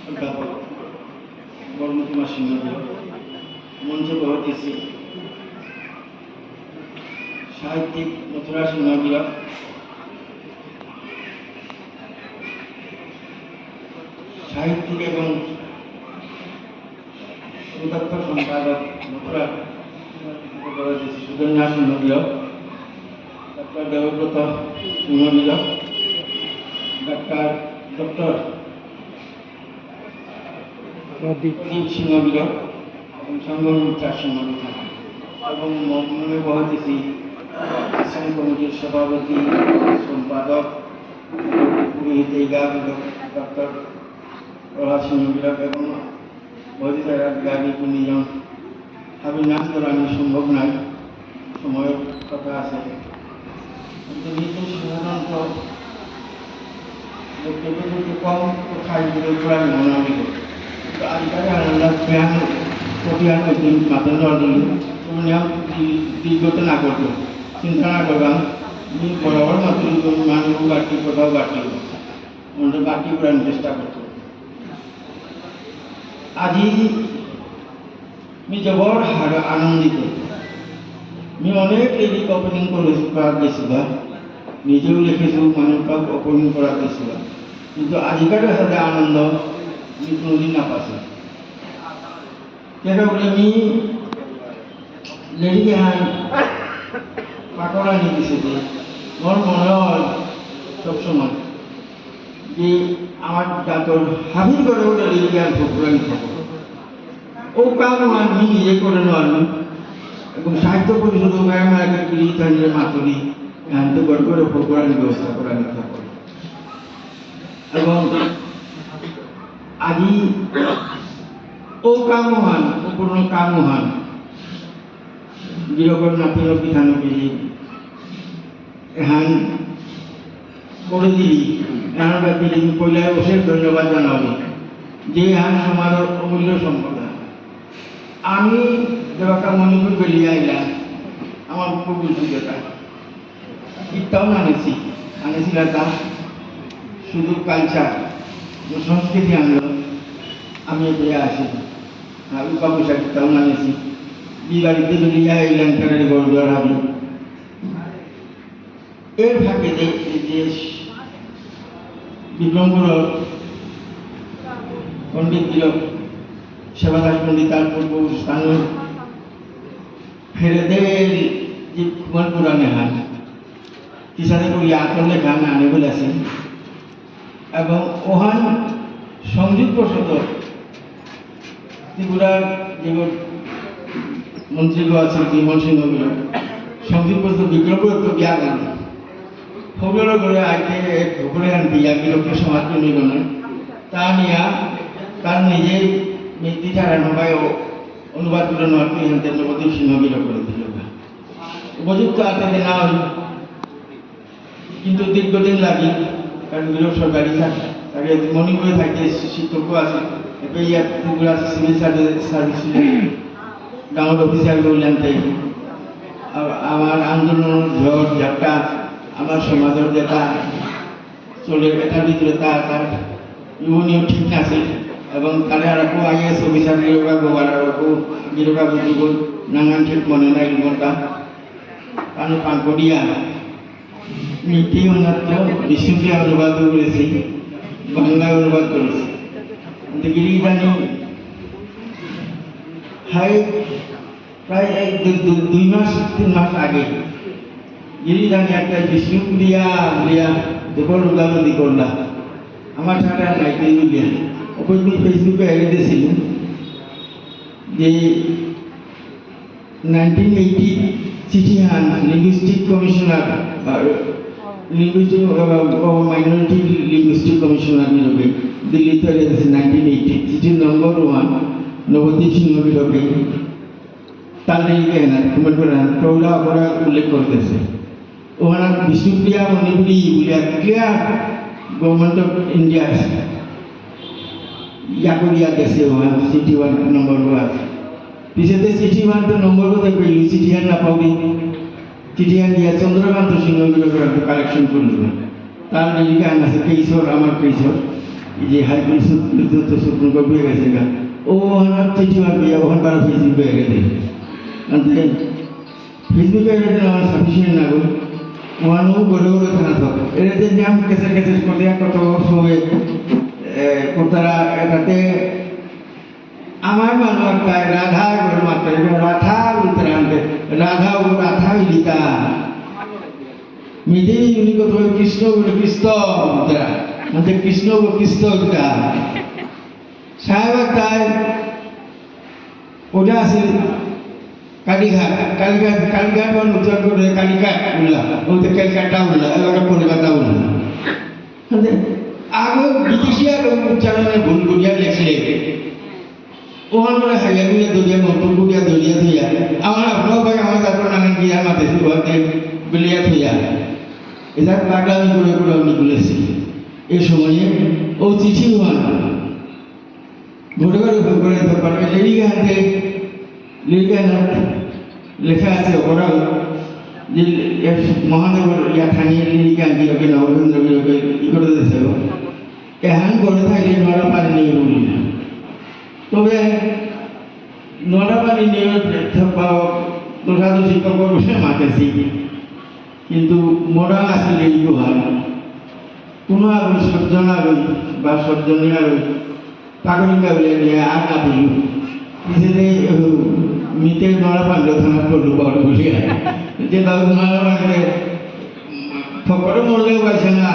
অধ্যাপক বর্মকুমার সিংহকে মঞ্চে বহাতেছি সাহিত্যিক মথুরা সিংহগিরা, সাহিত্যিক এবং সুদক্ষ সম্পাদক মথুরা বহাতেছি সুধন্যা সিংহগিরা, ডক্টর দেবব্রত সিংহগিরা, ডক্টর প্রদীপ সিংহগিরা এবং সংগমিত্রা সিংহগিরা এবং মনে বহাতেছি আশ্রম কমিটির সভাপতি সম্পাদক পুরোহিত ডক্টর প্রভাত সিংহগিরা এবং বহিতারা গাড়ি নিজন আমি নাচ করানো সম্ভব নাই, সময়ের কথা আছে। কিন্তু নিজে সাধারণত বক্তব্য কম খাই করে মনে আমি আজকাল আমরা জ্ঞান প্রতিহার করতে মাথা দেওয়ার জন্য দীর্ঘত না করতো, চিন্তা না করবাম বরাবর মাত্র মানুষ বাড়তি কোথাও বাড়তি আমাদের বাড়তি করার চেষ্টা করতো। আজি আমি জবর আনন্দিত, আমি অনেক লিরিক ওপেনিং করা গেছিলা, নিজেও লিখেছো মানুষক ওপেনিং করা গেছিলা, কিন্তু আজিকার সাথে আনন্দ আমি কোনোদিন না পাচ্ছি। কেন বলে আমি লিরিক হ্যাঁ পাকড়া নিয়ে দিছে যে মোর মনে হয় সবসময় যে আমার জাতর হাবির করে ওটা লিরিক আর ভোগরানি থাকবো ও কাম আমি নিজে করে নেওয়ার এবং সাহিত্য পরিষদ গিরিতাঞ্জের মাতুরি তো গড় করে ভোগরানি ব্যবস্থা করা নিতে হবে। এবং আজি ও কামহান ও পূর্ণ কামহান যেরকম নাতির বিধানকে এহান করে দিলি এহান ব্যক্তি পয়লা অশেষ ধন্যবাদ জানাবো যে এহান সমাজের অমূল্য সম্পদ। আমি দেবাকা মণিপুর বেরিয়ে আইলাম আমার খুব অভিজ্ঞতা ইটাও আনেছিল তা শুধু কালচার সংস্কৃতি আনলো আমি বেরিয়ে আসি উকা পয়সা ইটাও আনেছি বিবাড়িতে বেরিয়ে আইলাম ফেরারি গড় আমি এর ফাঁকে যে বিক্রমপুর পণ্ডিত তিলক সেবাদাস পণ্ডিত তার পূর্ব স্থানীয় ফেরেদের যে কুমার পুরাণে হান কিসানে করি আতলে গান আনে বলে আছেন এবং ওহান সংযুক্ত পরিষদ ত্রিপুরার যেগুলো মন্ত্রীগুলো আছে বিমল সিংহগুলো সংযুক্ত পরিষদ বিক্রমপুর তো বিয়া গান সকলের করে আজকে ঢুকরে আন বিয়া বিরক্ত সমাজ নিব না তা নিয়ে তার নিজের মৃত্যু ছাড়া নবায় অনুবাদ করে নেওয়ার নবদ্বীপ সিংহগিরা করে দিল উপযুক্ত আত্মাতে না হল কিন্তু দীর্ঘদিন লাগে কারণ বিরোধ সরকারি তাকে মণিপুরে থাকে শিক্ষকও আছে Tripura civil service ground officer বললেন তাই আমার আন্দোলন ঝড় ঝাপটা আমার সমাজের যেটা চলে এটার ভিতরে তার ইউনিও ঠিক আছে এবং তারা আরো আইএস অফিসার গিরোগা গোবার আরো গিরোগা বুঝিবল নানান ঠিক মনে নাই মনটা কারণ পাঙ্কড়িয়া নীতি উন্নত বিশুদ্ধি অনুবাদ করেছি বাংলায় অনুবাদ করেছি গিরি জানি হাই প্রায় 2 মাস 3 মাস আগে গিরি জানি একটা বিষ্ণুপ্রিয়া বলিয়া দেখো রুগাবন্দি করলা আমার সাথে নাইতে বলিয়া ওই ফেসবুকে এড দিয়েছিল যে 1980 চিঠি হান linguistic commissioner linguistic minority linguistic commissioner নিয়োগে দিল্লিতে 1980 চিঠি নম্বর 1 নবদ্বীপ সিংহগিরকে তার লিখে না কমেন্ট করে প্রৌঢ়া অপরাধ উল্লেখ করতেছে ওখানে বিষ্ণুপ্রিয়া মণিপুরি বলিয়া ক্লিয়ার গভর্নমেন্ট অফ ইন্ডিয়া ইয়াকুরিয়া গেছে সিটি 1 নম্বর 1 পিছতে সিটি 1 তো নম্বর কোথায় পেলি সিটি আর না পাবি চিঠি দিয়া চন্দ্রকান্ত সিংহগিরা কালেকশন করল তার লিখে আন আছে কেশর আমার কেশর এই যে হাইকোর্ট তো সুপ্রিম কোর্ট হয়ে গেছে গা ও আমার চিঠি মারবি ওখান তারা ফেসবুক হয়ে গেছে ফেসবুকে আমার সাফিসিয়েন্ট না গো ওখানেও গড়ে গড়ে থানা থাক এটা যে নাম কেসে কেসে করতে কত সবে তারা এটাতে আমার মানুষ তাই রাধা গড়ে মাত্র রাধা উত্তরান্তে রাধা ও রাধা লিতা মেধে উনি কত কৃষ্ণ বলে কৃষ্ণ উত্তরা মানে কৃষ্ণ ও কৃষ্ণ উত্তরা সাহেব তাই ওটা আছে কালীঘাট উত্তর করে কালীঘাট উল্লাহ ওতে ক্যালকাটা উল্লাহ এলাকা কলকাতা উল্লাহ আগে বিদেশি আর উচ্চারণে ভুল করিয়া লেখলে ওখান করে হাইয়া গুড়িয়া দরিয়া মন্তব্য গুড়িয়া দরিয়া থইয়া আমার আপনার ভাই আমার তারপর নানান গিয়া মাতেছি ওখানে বেলিয়া থইয়া এটা পাগলামি করে করে আমি বলেছি এই সময়ে ও চিঠি হওয়ান ঘরে ঘরে করে পারবে লেলিগানতে লেলিগান লেখা আছে ওরা যে মহানগর ইয়া থানিয়ে লেলিগান গিয়ে নবরেন্দ্র গিয়ে ই করে দিয়েছে এহান করে থাকলে নড়া পানি নিয়ে বলি না তবে নড়া পানি নিয়ে দোষাদোষী খবর বসে মাতেছি কিন্তু মরা আসলে এই হয় কোনো আগুন সজ্জন আগুন বা সজ্জনী আগুন পাগলিকা বলে নিয়ে আর না দিল নিজেদের মিতে নড়া পারল থানা করলো বড় বলি যে নড়া পানিতে ফকরে মরলেও পাইছে না